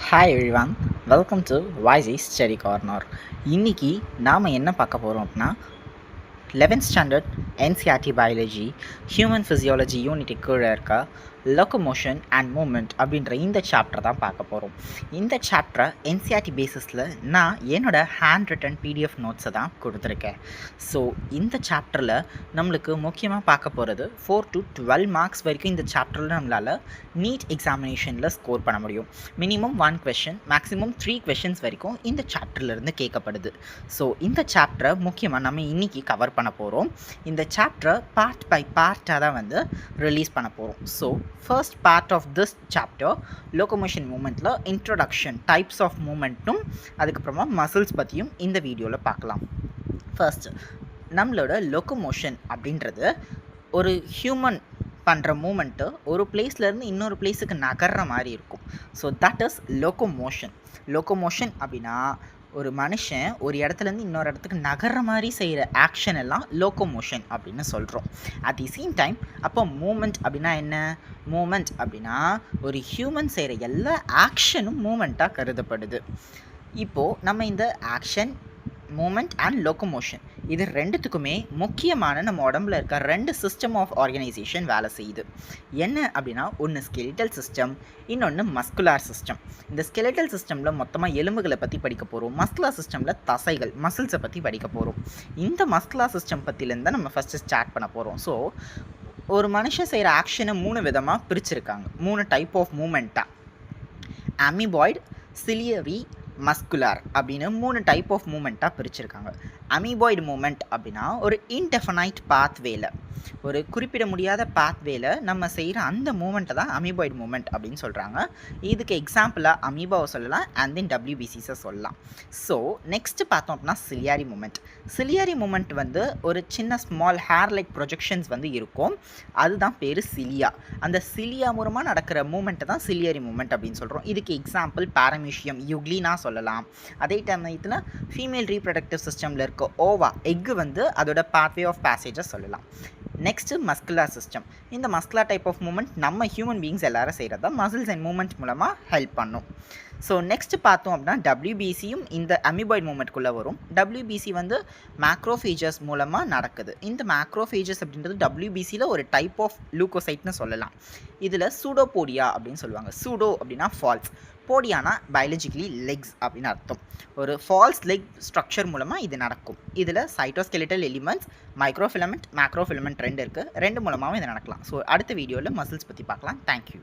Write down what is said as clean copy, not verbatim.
Hi everyone, welcome to Voicy study corner. இன்றைக்கி நாம் என்ன பார்க்க போகிறோம் அப்படின்னா 11th standard NCERT biology human physiology unit கீழே இருக்க லொக்கோமோஷன் அண்ட் மூமெண்ட் அப்படின்ற இந்த சாப்டர் தான் பார்க்க போகிறோம். இந்த சாப்டரை என்சிஆர்டி பேசிஸில் நான் என்னோடய ஹேண்ட் ரிட்டன் பிடிஎஃப் நோட்ஸை தான் கொடுத்துருக்கேன். ஸோ இந்த சாப்டரில் நம்மளுக்கு முக்கியமாக பார்க்க போகிறது 4 to 12 மார்க்ஸ் வரைக்கும் இந்த சாப்டரில் நம்மளால் நீட் எக்ஸாமினேஷனில் ஸ்கோர் பண்ண முடியும். மினிமம் 1 கொஷின், மேக்ஸிமம் 3 கொஷின்ஸ் வரைக்கும் இந்த சாப்டர்லேருந்து கேட்கப்படுது. ஸோ இந்த சாப்டரை முக்கியமாக நம்ம இன்றைக்கி கவர் பண்ண போகிறோம். இந்த சாப்டரை பார்ட் பை பார்ட்டாக தான் வந்து ரிலீஸ் பண்ண போகிறோம். So first part of this chapter locomotion மூமெண்ட்டில் இன்ட்ரொடக்ஷன், டைப்ஸ் ஆஃப் மூமெண்ட்டும் அதுக்கப்புறமா மசில்ஸ் பற்றியும் இந்த வீடியோவில் பார்க்கலாம். ஃபர்ஸ்ட், நம்மளோட லோகோமோஷன் அப்படின்றது ஒரு ஹியூமன் பண்ணுற மூமெண்ட்டு ஒரு பிளேஸ்லேருந்து இன்னொரு பிளேஸுக்கு நகர்ற மாதிரி இருக்கும். So that is locomotion. Locomotion அப்படின்னா ஒரு மனுஷன் ஒரு இடத்துலேருந்து இன்னொரு இடத்துக்கு நகர்ற மாதிரி செய்கிற ஆக்ஷன் எல்லாம் லோகோமோஷன் அப்படின்னு சொல்கிறோம். அட் தி சேம் டைம் அப்போ மூமெண்ட் அப்படின்னா என்ன? மூமெண்ட் அப்படின்னா ஒரு ஹியூமன் செய்கிற எல்லா ஆக்ஷனும் மூமெண்ட்டாக கருதப்படுது. இப்போது நம்ம இந்த ஆக்ஷன், மூமெண்ட் அண்ட் லோகோமோஷன் இது ரெண்டுத்துக்குமே முக்கியமான நம்ம உடம்புல இருக்க 2 சிஸ்டம் ஆஃப் ஆர்கனைசேஷன் வேலை செய்யுது. என்ன அப்படின்னா, ஒன்று ஸ்கெலிட்டல் சிஸ்டம், இன்னொன்று மஸ்குலார் சிஸ்டம். இந்த ஸ்கெலிட்டல் சிஸ்டமில் மொத்தமாக எலும்புகளை பற்றி படிக்க போகிறோம். மஸ்குலார் சிஸ்டமில் தசைகள், மசில்ஸை பற்றி படிக்க போகிறோம். இந்த மஸ்குலார் சிஸ்டம் பற்றிலேருந்து நம்ம ஃபஸ்ட்டு ஸ்டார்ட் பண்ண போகிறோம். ஸோ ஒரு மனுஷன் செய்கிற ஆக்ஷனை 3 விதமாக பிரிச்சுருக்காங்க, 3 டைப் ஆஃப் மூமெண்ட்டாக. அமீபாய்டு, சிலியரி, மஸ்குலார் அப்படின்னு 3 டைப் ஆஃப் மூமெண்ட்டாக பிரிச்சுருக்காங்க. அமீபாய்டு மூமெண்ட் அப்படின்னா ஒரு இன்டெஃபனைட் பாத்வேல, ஒரு குறிப்பிட முடியாத பாத்வேல நம்ம செய்கிற அந்த மூமெண்ட்டை தான் அமீபாய்டு மூமெண்ட் அப்படின்னு சொல்கிறாங்க. இதுக்கு எக்ஸாம்பிளாக அமீபாவை சொல்லலாம், அண்ட் தென் டபிள்யூபிசிஸை சொல்லலாம். ஸோ நெக்ஸ்ட்டு பார்த்தோம் அப்படின்னா சிலியாரி மூமெண்ட். சிலியாரி மூமெண்ட் வந்து ஒரு சின்ன ஸ்மால் ஹேர் லைக் ப்ரொஜெக்ஷன்ஸ் வந்து இருக்கும், அதுதான் பேர் சிலியா. அந்த சிலியா மூலமாக நடக்கிற மூமெண்ட்டை தான் சிலியாரி மூமெண்ட் அப்படின்னு சொல்கிறோம். இதுக்கு எக்ஸாம்பிள் பாரமீஷியம், யுக்லினா சொல்லலாம். அதே டைமத்தில் ஃபீமேல் ரீப்ரொடக்டிவ் சிஸ்டமில் இருக்க ஓவா, எக்கு வந்து அதோட பாத்வே ஆஃப் பேசேஜை சொல்லலாம். Next muscular system. இந்த மஸ்குலார் டைப் ஆஃப் மூமெண்ட் நம்ம ஹியூமன் பீயிங்ஸ் எல்லாரும் செய்கிறது தான், மசில்ஸ் அண்ட் மூமெண்ட் மூலமாக ஹெல்ப் பண்ணும். ஸோ நெக்ஸ்ட்டு பார்த்தோம் அப்படின்னா டபிள்யூபிசியும் இந்த அமீபாய்டு மூமெண்ட்குள்ளே வரும். டபிள்யூபிசி வந்து மேக்ரோஃபேஜஸ் மூலமாக நடக்குது. இந்த மேக்ரோஃபேஜஸ் அப்படின்றது டபிள்யூபிசியில் ஒரு டைப் ஆஃப் லூக்கோசைட்னு சொல்லலாம். இதில் சூடோபோடியா அப்படின்னு சொல்லுவாங்க. சூடோ அப்படின்னா ஃபால்ஸ், போடியானா பயாலஜிக்கலி லெக்ஸ் அப்படின்னு அர்த்தம். ஒரு ஃபால்ஸ் லெக் ஸ்ட்ரக்சர் மூலமாக இது நடக்கும். இதில் சைட்டோஸ்கெலிட்டல் எலிமெண்ட்ஸ், மைக்ரோஃபிலமெண்ட், மேக்ரோஃபிலமெண்ட் 2 இருக்குது. 2 மூலமாகவும் இது நடக்கலாம். ஸோ அடுத்த வீடியோவில் மசில்ஸ் பற்றி பார்க்கலாம். தேங்க்யூ.